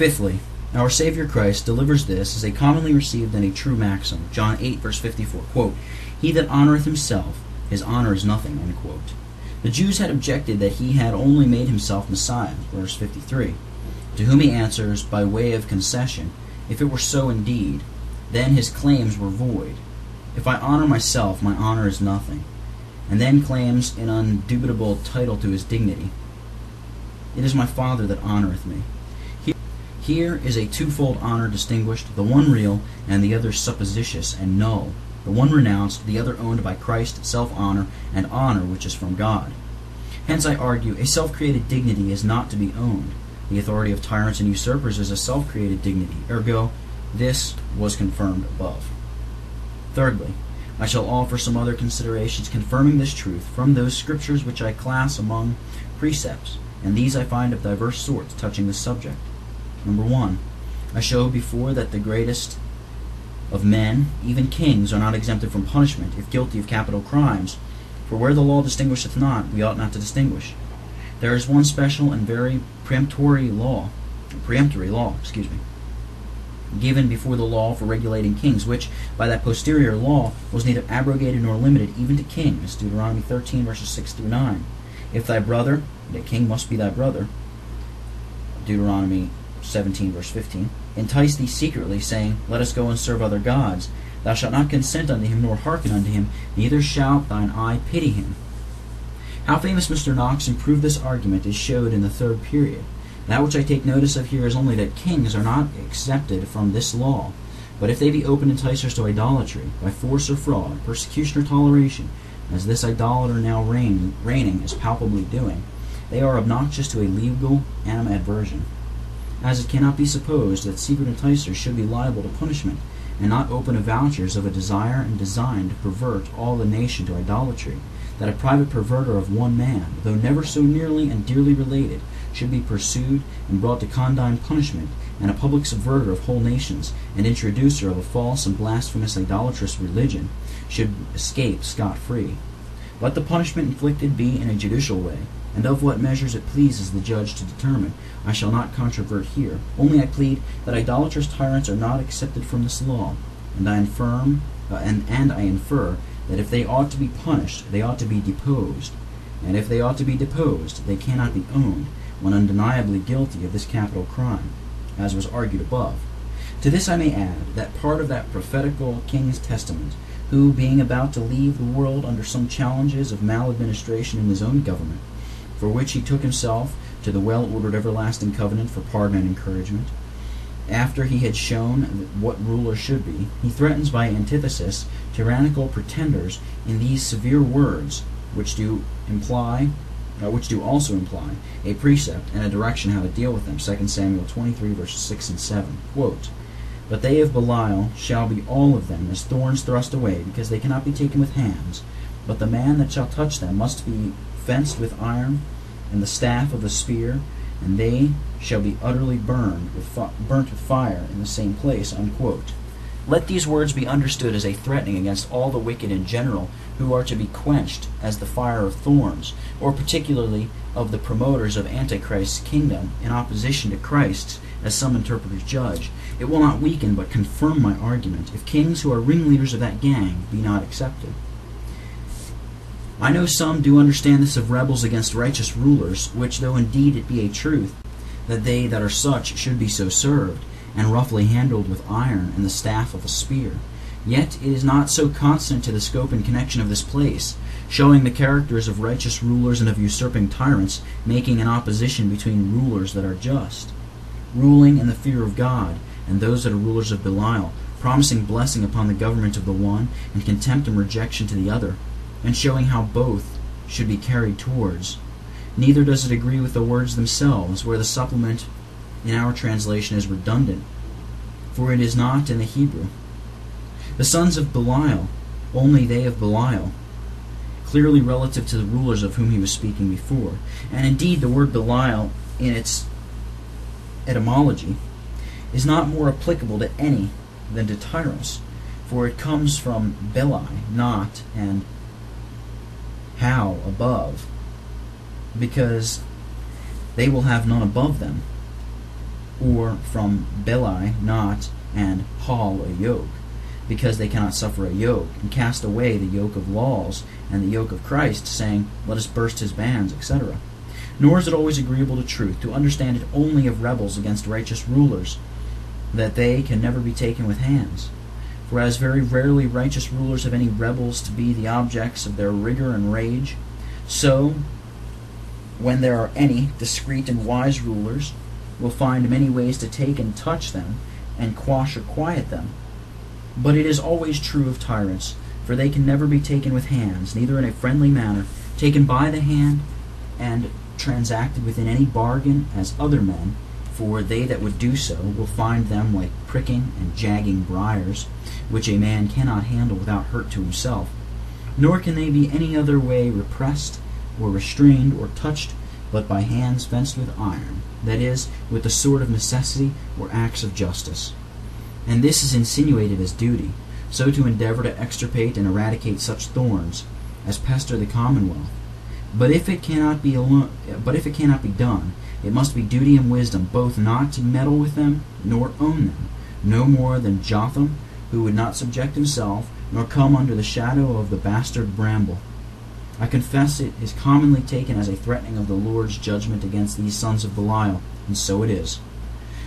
Fifthly, our Savior Christ delivers this as a commonly received and a true maxim. John 8, verse 54, quote, "He that honoreth himself, his honor is nothing," unquote. The Jews had objected that he had only made himself Messiah, verse 53, to whom he answers, by way of concession, if it were so indeed, then his claims were void. If I honor myself, my honor is nothing. And then claims an undubitable title to his dignity. It is my Father that honoreth me. Here is a twofold honor distinguished, the one real and the other supposititious and null, the one renounced, the other owned by Christ, self-honor, and honor which is from God. Hence I argue, a self-created dignity is not to be owned. The authority of tyrants and usurpers is a self-created dignity, ergo, this was confirmed above. Thirdly, I shall offer some other considerations confirming this truth from those scriptures which I class among precepts, and these I find of diverse sorts touching this subject. Number 1, I showed before that the greatest of men, even kings, are not exempted from punishment if guilty of capital crimes, for where the law distinguisheth not, we ought not to distinguish. There is one special and very peremptory law, given before the law for regulating kings, which, by that posterior law, was neither abrogated nor limited even to kings, Deuteronomy 13, verses 6 through 9. If thy brother, the king must be thy brother, Deuteronomy 17, verse 15, entice thee secretly, saying, Let us go and serve other gods, thou shalt not consent unto him, nor hearken unto him, neither shalt thine eye pity him. How famous Mr. Knox improved this argument is showed in the third period. That which I take notice of here is only that kings are not excepted from this law, but if they be open enticers to idolatry, by force or fraud, persecution or toleration, as this idolater now reigning is palpably doing, they are obnoxious to a legal animadversion. As it cannot be supposed that secret enticers should be liable to punishment, and not open avouchers of a desire and design to pervert all the nation to idolatry, that a private perverter of one man, though never so nearly and dearly related, should be pursued and brought to condign punishment, and a public subverter of whole nations, and introducer of a false and blasphemous idolatrous religion, should escape scot-free. Let the punishment inflicted be in a judicial way, and of what measures it pleases the judge to determine. I shall not controvert here. Only I plead that idolatrous tyrants are not excepted from this law, and I infer that if they ought to be punished, they ought to be deposed, and if they ought to be deposed, they cannot be owned, when undeniably guilty of this capital crime, as was argued above. To this I may add, that part of that prophetical king's testament, who, being about to leave the world under some challenges of maladministration in his own government, for which he took himself to the well-ordered everlasting covenant for pardon and encouragement, after he had shown what rulers should be, he threatens by antithesis tyrannical pretenders in these severe words, which do also imply a precept and a direction how to deal with them. 2 Samuel 23, verses 6 and 7. Quote, But they of Belial shall be all of them as thorns thrust away, because they cannot be taken with hands. But the man that shall touch them must be fenced with iron, and the staff of the spear, and they shall be utterly burnt with fire in the same place. Unquote. Let these words be understood as a threatening against all the wicked in general, who are to be quenched as the fire of thorns, or particularly of the promoters of Antichrist's kingdom in opposition to Christ's, as some interpreters judge. It will not weaken but confirm my argument, if kings who are ringleaders of that gang be not accepted. I know some do understand this of rebels against righteous rulers, which though indeed it be a truth, that they that are such should be so served, and roughly handled with iron and the staff of a spear, yet it is not so consonant to the scope and connection of this place, showing the characters of righteous rulers and of usurping tyrants, making an opposition between rulers that are just, ruling in the fear of God, and those that are rulers of Belial, promising blessing upon the government of the one, and contempt and rejection to the other, and showing how both should be carried towards. Neither does it agree with the words themselves, where the supplement in our translation is redundant, for it is not in the Hebrew. The sons of Belial, only they of Belial, clearly relative to the rulers of whom he was speaking before. And indeed the word Belial, in its etymology, is not more applicable to any than to Tyros, for it comes from Beli, not, and how, above, because they will have none above them. or from belai, not, and haul, a yoke, because they cannot suffer a yoke, and cast away the yoke of laws and the yoke of Christ, saying, let us burst his bands, etc. Nor is it always agreeable to truth to understand it only of rebels against righteous rulers, that they can never be taken with hands. For as very rarely righteous rulers have any rebels to be the objects of their rigor and rage, so when there are any discreet and wise rulers, will find many ways to take and touch them, and quash or quiet them. But it is always true of tyrants, for they can never be taken with hands, neither in a friendly manner, taken by the hand, and transacted within any bargain as other men, for they that would do so will find them like pricking and jagging briars, which a man cannot handle without hurt to himself. Nor can they be any other way repressed, or restrained, or touched, but by hands fenced with iron, that is, with the sword of necessity, or axe of justice. And this is insinuated as duty, so to endeavor to extirpate and eradicate such thorns as pester the commonwealth. But if it cannot be done, it must be duty and wisdom both not to meddle with them, nor own them, no more than Jotham, who would not subject himself, nor come under the shadow of the bastard bramble. I confess it is commonly taken as a threatening of the Lord's judgment against these sons of Belial, and so it is.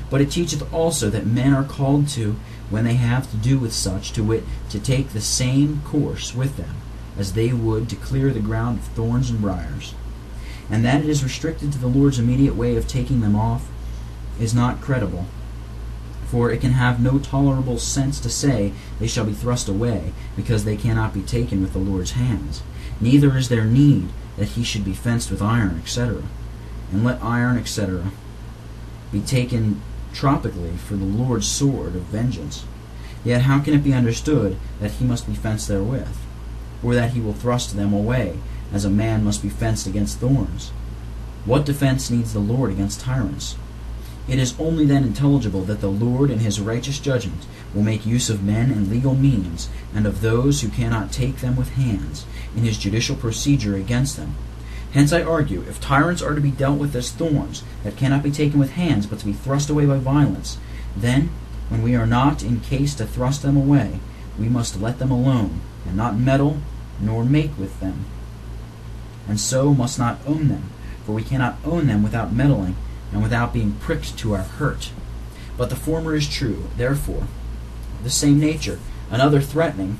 But it teacheth also that men are called to, when they have to do with such, to wit, to take the same course with them, as they would to clear the ground of thorns and briars. And that it is restricted to the Lord's immediate way of taking them off is not credible. For it can have no tolerable sense to say they shall be thrust away, because they cannot be taken with the Lord's hands. Neither is there need that he should be fenced with iron, etc. And let iron, etc. be taken tropically for the Lord's sword of vengeance. Yet how can it be understood that he must be fenced therewith, or that he will thrust them away, as a man must be fenced against thorns? What defense needs the Lord against tyrants? It is only then intelligible that the Lord in his righteous judgment will make use of men and legal means, and of those who cannot take them with hands, in his judicial procedure against them. Hence I argue, if tyrants are to be dealt with as thorns, that cannot be taken with hands, but to be thrust away by violence, then, when we are not in case to thrust them away, we must let them alone, and not meddle, nor make with them, and so must not own them, for we cannot own them without meddling, and without being pricked to our hurt. But the former is true, therefore, of the same nature, another threatening,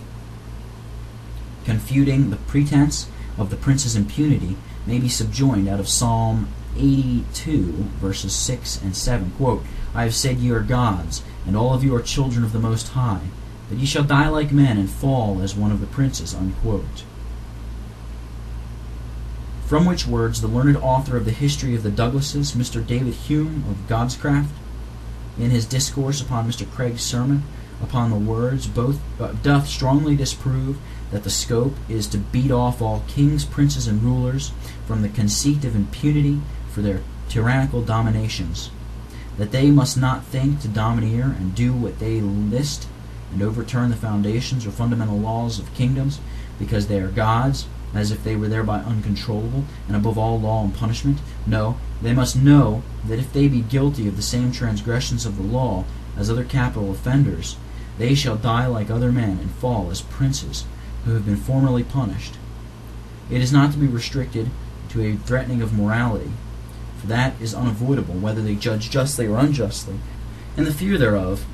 confuting the pretense of the prince's impunity, may be subjoined out of Psalm 82, verses 6 and 7. Quote, I have said ye are gods, and all of you are children of the Most High, that ye shall die like men, and fall as one of the princes. Unquote. From which words the learned author of the History of the Douglases, Mr. David Hume of Godscraft, in his discourse upon Mr. Craig's sermon upon the words, both doth strongly disprove that the scope is to beat off all kings, princes, and rulers from the conceit of impunity for their tyrannical dominations, that they must not think to domineer and do what they list and overturn the foundations or fundamental laws of kingdoms, because they are gods, as if they were thereby uncontrollable, and above all law and punishment. No, they must know that if they be guilty of the same transgressions of the law as other capital offenders, they shall die like other men, and fall as princes who have been formerly punished. It is not to be restricted to a threatening of morality, for that is unavoidable, whether they judge justly or unjustly, and the fear thereof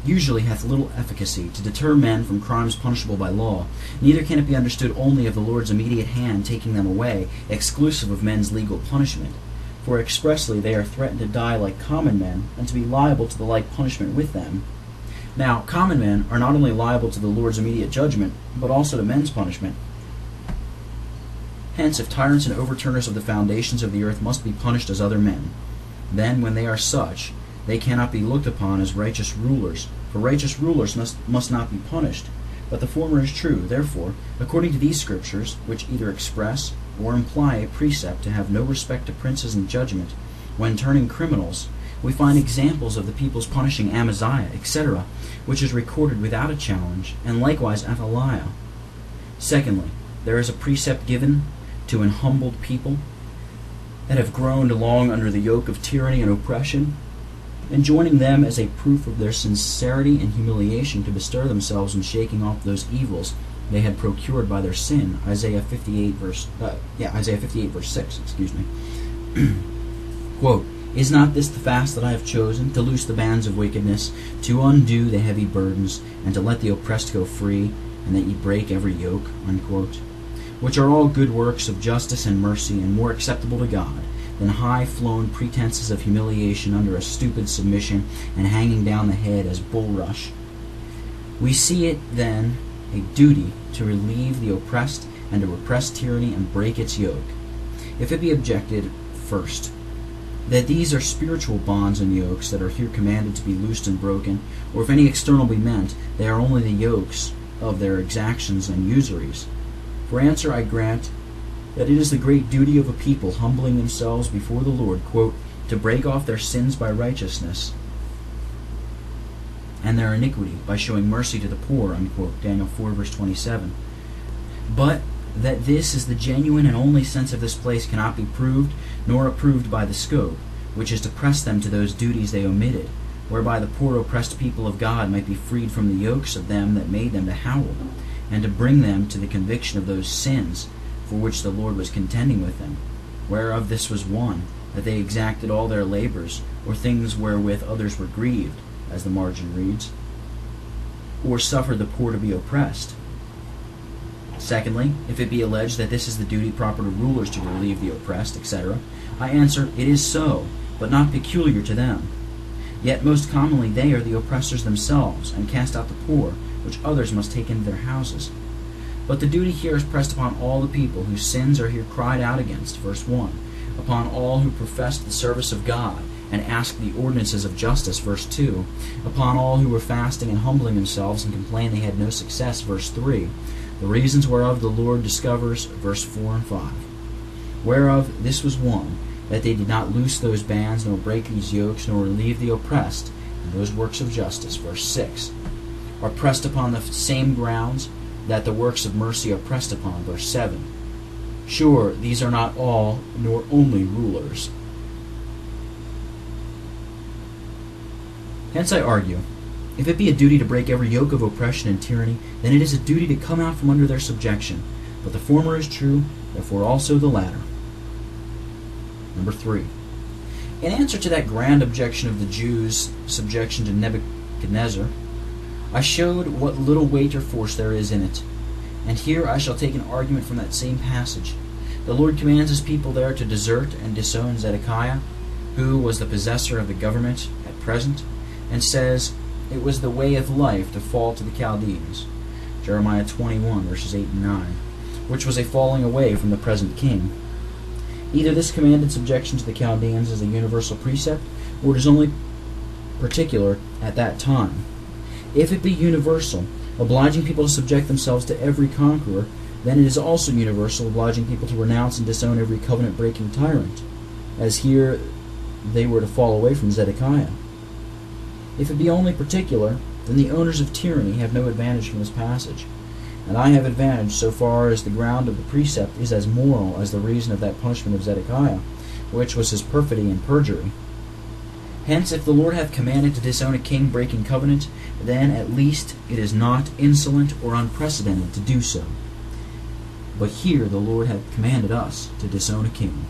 usually hath little efficacy to deter men from crimes punishable by law. Neither can it be understood only of the Lord's immediate hand taking them away, exclusive of men's legal punishment. For expressly they are threatened to die like common men, and to be liable to the like punishment with them. Now, common men are not only liable to the Lord's immediate judgment, but also to men's punishment. Hence, if tyrants and overturners of the foundations of the earth must be punished as other men, then, when they are such, they cannot be looked upon as righteous rulers, for righteous rulers must not be punished. But the former is true. Therefore, according to these scriptures, which either express or imply a precept to have no respect to princes in judgment, when turning criminals, we find examples of the people's punishing Amaziah, etc., which is recorded without a challenge, and likewise Athaliah. Secondly, there is a precept given to an humbled people that have groaned long under the yoke of tyranny and oppression, enjoining them as a proof of their sincerity and humiliation to bestir themselves in shaking off those evils they had procured by their sin. Isaiah 58 verse 6. Quote, "Is not this the fast that I have chosen, to loose the bands of wickedness, to undo the heavy burdens, and to let the oppressed go free, and that ye break every yoke," unquote, which are all good works of justice and mercy, and more acceptable to God than high-flown pretenses of humiliation under a stupid submission and hanging down the head as bulrush. We see it, then, a duty to relieve the oppressed and to repress tyranny and break its yoke. If it be objected, first, that these are spiritual bonds and yokes that are here commanded to be loosed and broken, or if any external be meant, they are only the yokes of their exactions and usuries. For answer I grant that it is the great duty of a people humbling themselves before the Lord, quote, to break off their sins by righteousness, and their iniquity by showing mercy to the poor, unquote, Daniel 4 verse 27. But that this is the genuine and only sense of this place cannot be proved, nor approved by the scope, which is to press them to those duties they omitted, whereby the poor oppressed people of God might be freed from the yokes of them that made them to howl, and to bring them to the conviction of those sins for which the Lord was contending with them, whereof this was one, that they exacted all their labors, or things wherewith others were grieved, as the margin reads, or suffered the poor to be oppressed. Secondly, if it be alleged that this is the duty proper to rulers to relieve the oppressed, etc., I answer, it is so, but not peculiar to them. Yet most commonly they are the oppressors themselves, and cast out the poor, which others must take into their houses. But the duty here is pressed upon all the people whose sins are here cried out against, verse 1, upon all who profess the service of God, and ask the ordinances of justice, verse 2, upon all who were fasting and humbling themselves and complained they had no success, verse 3, the reasons whereof the Lord discovers, verse 4 and 5. Whereof this was one, that they did not loose those bands, nor break these yokes, nor relieve the oppressed, and those works of justice, verse 6, are pressed upon the same grounds that the works of mercy are pressed upon, verse 7. Sure, these are not all, nor only rulers. Hence I argue, if it be a duty to break every yoke of oppression and tyranny, then it is a duty to come out from under their subjection. But the former is true, therefore also the latter. Number 3. In answer to that grand objection of the Jews' subjection to Nebuchadnezzar, I showed what little weight or force there is in it. And here I shall take an argument from that same passage. The Lord commands his people there to desert and disown Zedekiah, who was the possessor of the government at present, and says it was the way of life to fall to the Chaldeans, Jeremiah 21, verses 8 and 9, which was a falling away from the present king. Either this commanded subjection to the Chaldeans is a universal precept, or it is only particular at that time. If it be universal, obliging people to subject themselves to every conqueror, then it is also universal, obliging people to renounce and disown every covenant-breaking tyrant, as here they were to fall away from Zedekiah. If it be only particular, then the owners of tyranny have no advantage from this passage, and I have advantage so far as the ground of the precept is as moral as the reason of that punishment of Zedekiah, which was his perfidy and perjury. Hence, if the Lord hath commanded to disown a king breaking covenant, then at least it is not insolent or unprecedented to do so. But here the Lord hath commanded us to disown a king.